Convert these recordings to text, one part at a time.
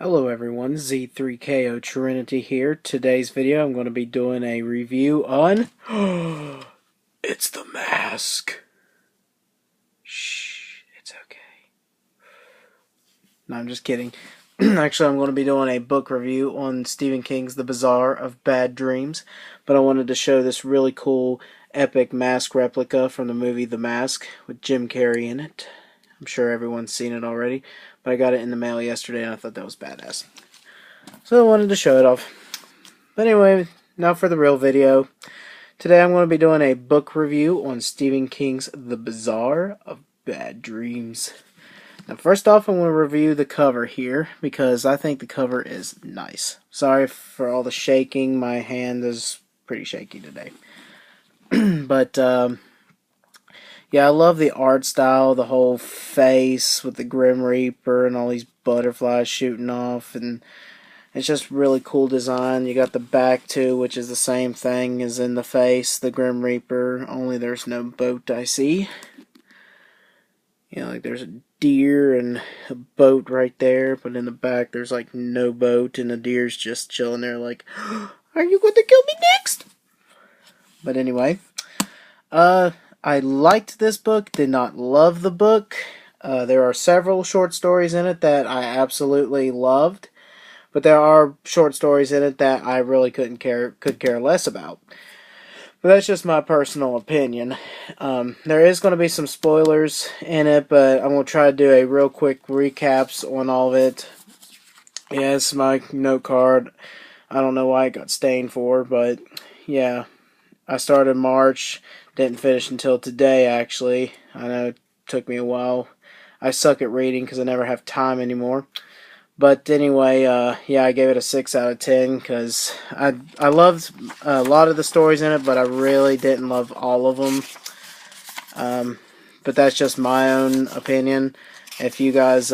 Hello everyone, Z3KO Trinity here. Today's video I'm going to be doing a review on It's the Mask. Shh, it's okay. No, I'm just kidding. Actually, I'm going to be doing a book review on Stephen King's The Bazaar of Bad Dreams, but I wanted to show this really cool epic mask replica from the movie The Mask with Jim Carrey in it. I'm sure everyone's seen it already, but I got it in the mail yesterday and I thought that was badass. So I wanted to show it off. But anyway, now for the real video. Today I'm going to be doing a book review on Stephen King's The Bazaar of Bad Dreams. Now first off, I'm going to review the cover here because I think the cover is nice. Sorry for all the shaking, my hand is pretty shaky today. But yeah, I love the art style, the whole face with the Grim Reaper and all these butterflies shooting off, and it's just really cool design. You got the back too, which is the same thing as in the face, the Grim Reaper, only there's no boat I see. You know, like there's a deer and a boat right there, but in the back there's like no boat and the deer's just chilling there like, are you going to kill me next? But anyway, I liked this book, did not love the book. There are several short stories in it that I absolutely loved. But there are short stories in it that I really could care less about. But that's just my personal opinion. There is going to be some spoilers in it, but I'm going to try to do a real quick recaps on all of it. Yeah, it's my note card. I don't know why it got stained for, but yeah. I started March, didn't finish until today actually. I know it took me a while. I suck at reading because I never have time anymore. But anyway, yeah, I gave it a 6 out of 10 because I loved a lot of the stories in it, but I really didn't love all of them. But that's just my own opinion. If you guys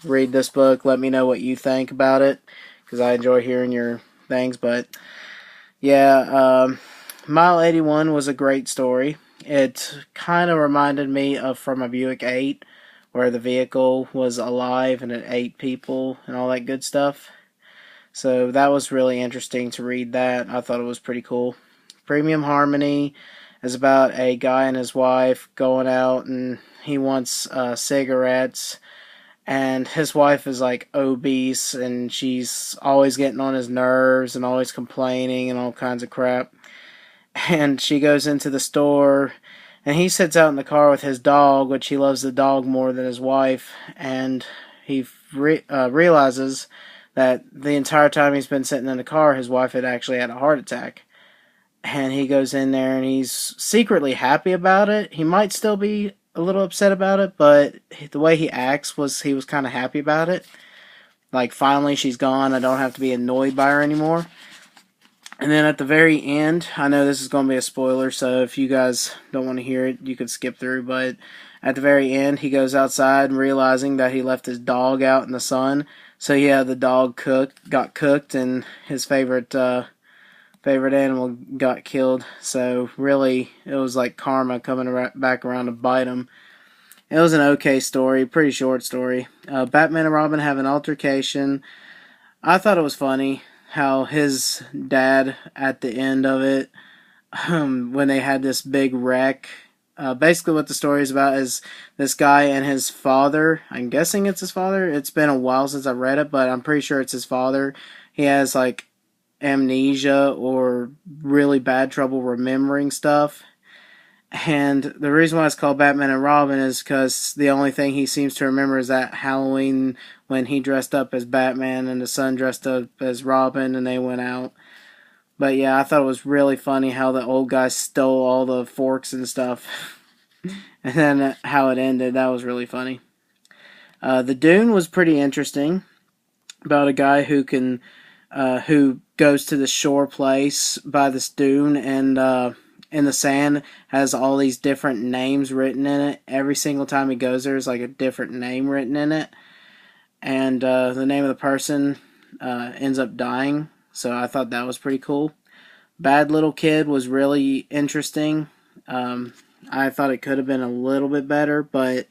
read this book, let me know what you think about it because I enjoy hearing your things. But yeah, Mile 81 was a great story. It kind of reminded me of From a Buick 8, where the vehicle was alive and it ate people and all that good stuff. So that was really interesting to read that. I thought it was pretty cool. Premium Harmony is about a guy and his wife going out and he wants cigarettes, and his wife is like obese and she's always getting on his nerves and always complaining and all kinds of crap. And she goes into the store and he sits out in the car with his dog, which he loves the dog more than his wife, and he realizes that the entire time he's been sitting in the car, his wife had actually had a heart attack. And he goes in there and he's secretly happy about it. He might still be a little upset about it, but the way he acts was he was kind of happy about it. Like, finally she's gone, I don't have to be annoyed by her anymore. And then at the very end, I know this is going to be a spoiler, so if you guys don't want to hear it, you could skip through, but at the very end, he goes outside realizing that he left his dog out in the sun. So yeah, the dog got cooked, and his favorite animal got killed. So really, it was like karma coming back around to bite him. It was an okay story, pretty short story. Batman and Robin have an altercation. I thought it was funny how his dad at the end of it, when they had this big wreck, basically what the story is about is this guy and his father. I'm guessing it's his father. It's been a while since I read it, but I'm pretty sure it's his father. He has like amnesia or really bad trouble remembering stuff. And the reason why it's called Batman and Robin is because the only thing he seems to remember is that Halloween when he dressed up as Batman and the son dressed up as Robin and they went out. But yeah, I thought it was really funny how the old guy stole all the forks and stuff. And then how it ended, that was really funny. The Dune was pretty interesting. About a guy who goes to the shore place by this dune and in the sand has all these different names written in it. Every single time he goes there is like a different name written in it. And the name of the person ends up dying. So I thought that was pretty cool. Bad Little Kid was really interesting. I thought it could have been a little bit better, but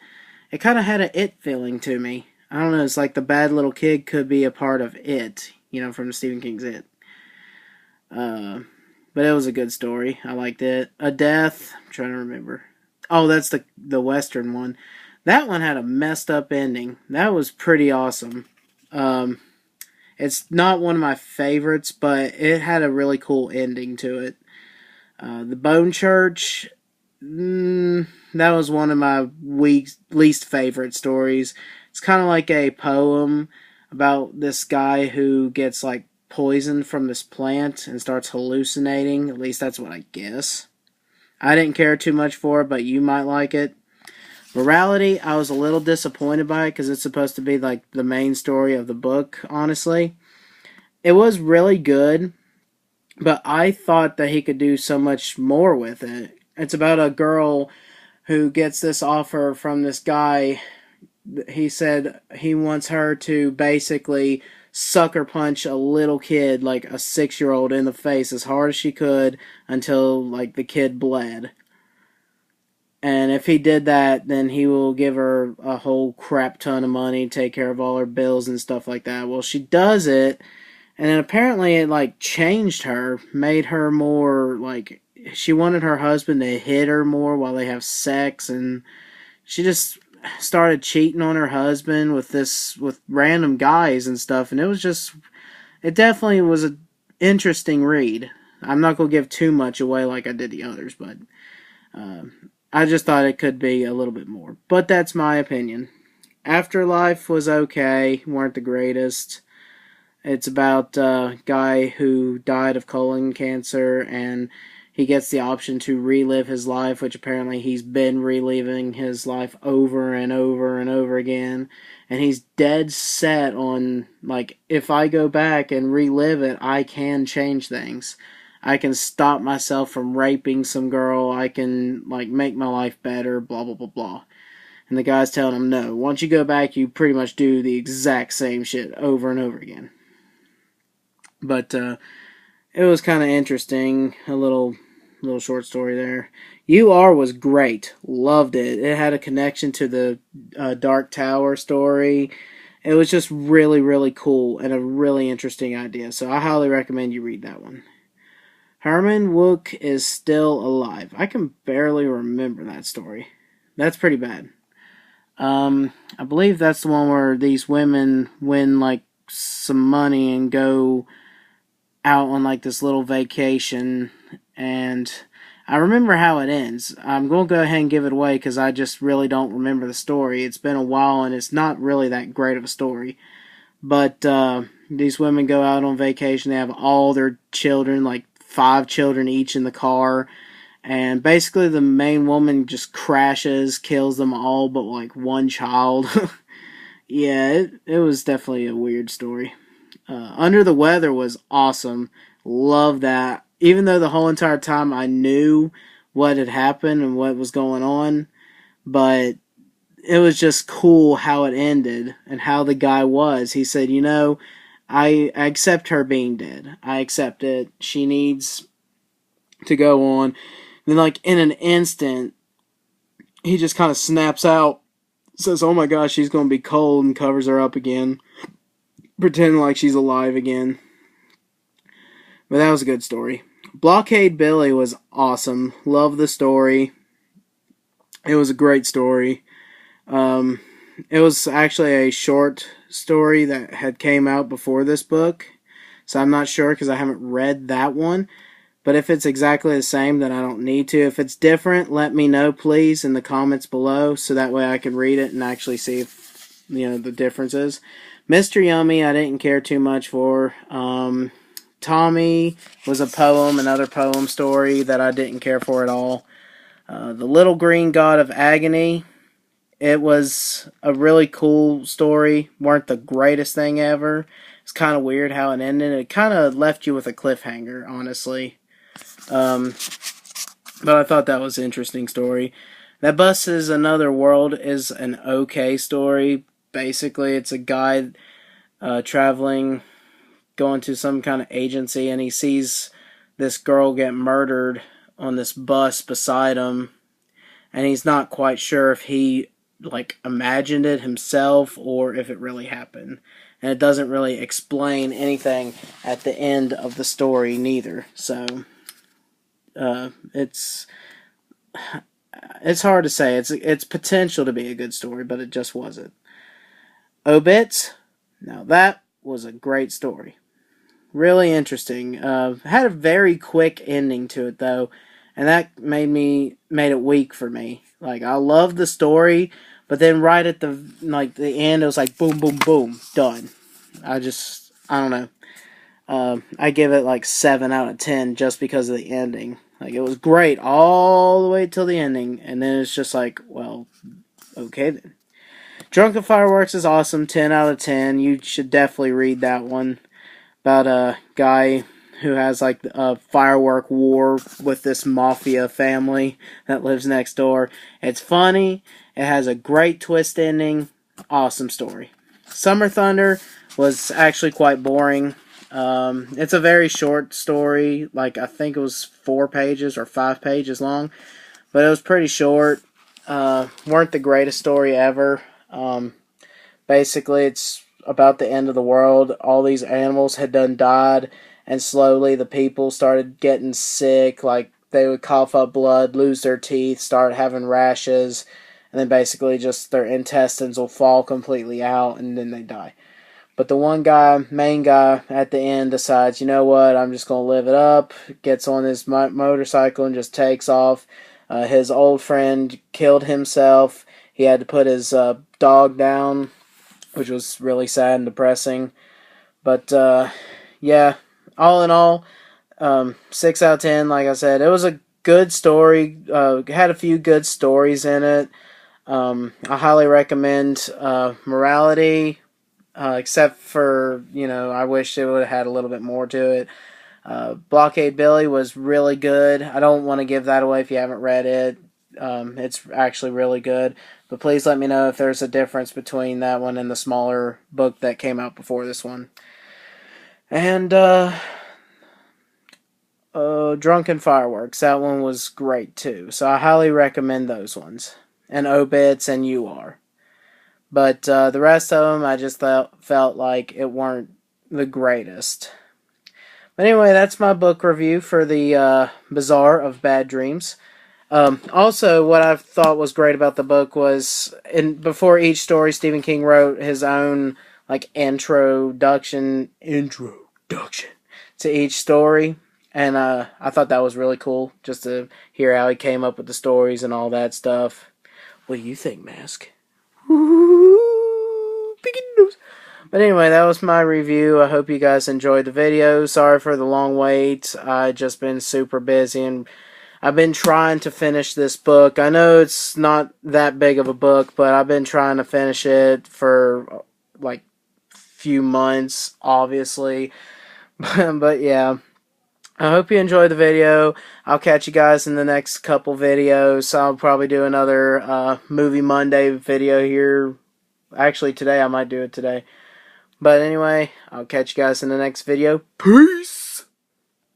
it kind of had an It feeling to me. I don't know, it's like the bad little kid could be a part of It, from Stephen King's It. Uh, but it was a good story. I liked it. A Death, I'm trying to remember. Oh, that's the Western one. That one had a messed up ending. That was pretty awesome. Um, it's not one of my favorites, but it had a really cool ending to it. The Bone Church, that was one of my least favorite stories. It's kind of like a poem about this guy who gets like poisoned from this plant and starts hallucinating. At least that's what I guess. I didn't care too much for it, but you might like it. Morality, I was a little disappointed by it because it's supposed to be like the main story of the book, honestly. It was really good, but I thought that he could do so much more with it. It's about a girl who gets this offer from this guy. He said he wants her to basically sucker punch a little kid, like a 6-year-old, in the face as hard as she could until like the kid bled. And if he did that, then he will give her a whole crap ton of money, take care of all her bills and stuff like that. Well, she does it, and then apparently it like changed her, made her more like she wanted her husband to hit her more while they have sex, and she just started cheating on her husband with random guys and stuff, and it definitely was an interesting read. I'm not gonna give too much away like I did the others, but uh, I just thought it could be a little bit more. But that's my opinion. Afterlife was okay, weren't the greatest. It's about a guy who died of colon cancer, and he gets the option to relive his life, which apparently he's been reliving his life over and over and over again. And he's dead set on, like, if I go back and relive it, I can change things. I can stop myself from raping some girl. I can, like, make my life better, blah, blah, blah, blah. And the guy's telling him, no, once you go back, you pretty much do the exact same shit over and over again. But it was kind of interesting, a little short story there. You Are was great, loved it. It had a connection to the Dark Tower story. It was just really, really cool and a really interesting idea. So I highly recommend you read that one. Herman Wouk is Still Alive. I can barely remember that story. That's pretty bad. I believe that's the one where these women win like some money and go out on like this little vacation, and I remember how it ends. I'm going to go ahead and give it away because I just really don't remember the story. It's been a while and it's not really that great of a story. But these women go out on vacation. They have all their children, like 5 children each in the car. And basically the main woman just crashes, kills them all but like one child. Yeah, it was definitely a weird story. Under the Weather was awesome. Love that. Even though the whole entire time I knew what had happened and what was going on, but it was just cool how it ended and how the guy was. He said, I accept her being dead. I accept it. She needs to go on. And then, like, in an instant, he just kind of snaps out, says, oh my gosh, she's going to be cold, and covers her up again, pretending like she's alive again. But that was a good story. Blockade Billy was awesome. Love the story. It was a great story. It was actually a short story that had came out before this book, so I'm not sure because I haven't read that one. But if it's exactly the same, then I don't need to. If it's different, let me know, please, in the comments below, so that way I can read it and actually see if, the differences. Mr. Yummy, I didn't care too much for. Tommy was a poem, another poem story that I didn't care for at all. The Little Green God of Agony, it was a really cool story. Weren't the greatest thing ever. It's kind of weird how it ended. It kind of left you with a cliffhanger, honestly. But I thought that was an interesting story. That Bus is Another World is an okay story. Basically, it's a guy traveling, going to some kind of agency, and he sees this girl get murdered on this bus beside him, and he's not quite sure if he like imagined it himself or if it really happened. And it doesn't really explain anything at the end of the story neither. So it's hard to say. It's potential to be a good story, but it just wasn't. Obits. Now that was a great story. Really interesting. Had a very quick ending to it though, and that made it weak for me. Like I loved the story, but then right at the end, it was like boom, boom, boom, done. I don't know. I give it like 7 out of 10 just because of the ending. Like it was great all the way till the ending, and then it's just like, well, okay then. Drunken Fireworks is awesome. 10 out of 10. You should definitely read that one. About a guy who has like a firework war with this mafia family that lives next door. It's funny. It has a great twist ending. Awesome story. Summer Thunder was actually quite boring. It's a very short story. Like I think it was 4 pages or 5 pages long, but it was pretty short. Weren't the greatest story ever. Basically, it's about the end of the world. All these animals had done died, and slowly the people started getting sick. Like they would cough up blood, lose their teeth, start having rashes, and then basically just their intestines will fall completely out, and then they die. But the one guy, main guy, at the end decides, you know what, I'm just going to live it up, gets on his motorcycle and just takes off. His old friend killed himself. He had to put his dog down, which was really sad and depressing. But, yeah, all in all, 6 out of 10, like I said. It was a good story. Had a few good stories in it. I highly recommend Morality. Except for, I wish it would have had a little bit more to it. Blockade Billy was really good. I don't want to give that away if you haven't read it. It's actually really good. But please let me know if there's a difference between that one and the smaller book that came out before this one. And Drunken Fireworks. That one was great too. So I highly recommend those ones. And Obits and You Are. But the rest of them, I just felt like it weren't the greatest. But anyway, that's my book review for the Bazaar of Bad Dreams. Also, what I thought was great about the book was, before each story, Stephen King wrote his own like introduction to each story, and I thought that was really cool, just to hear how he came up with the stories and all that stuff. What do you think, Mask? But anyway, that was my review. I hope you guys enjoyed the video. Sorry for the long wait. I've just been super busy, and I've been trying to finish this book. I know it's not that big of a book, but I've been trying to finish it for like few months, obviously. But yeah. I hope you enjoyed the video. I'll catch you guys in the next couple videos. I'll probably do another Movie Monday video here. Actually, today I might do it today. But anyway, I'll catch you guys in the next video. Peace!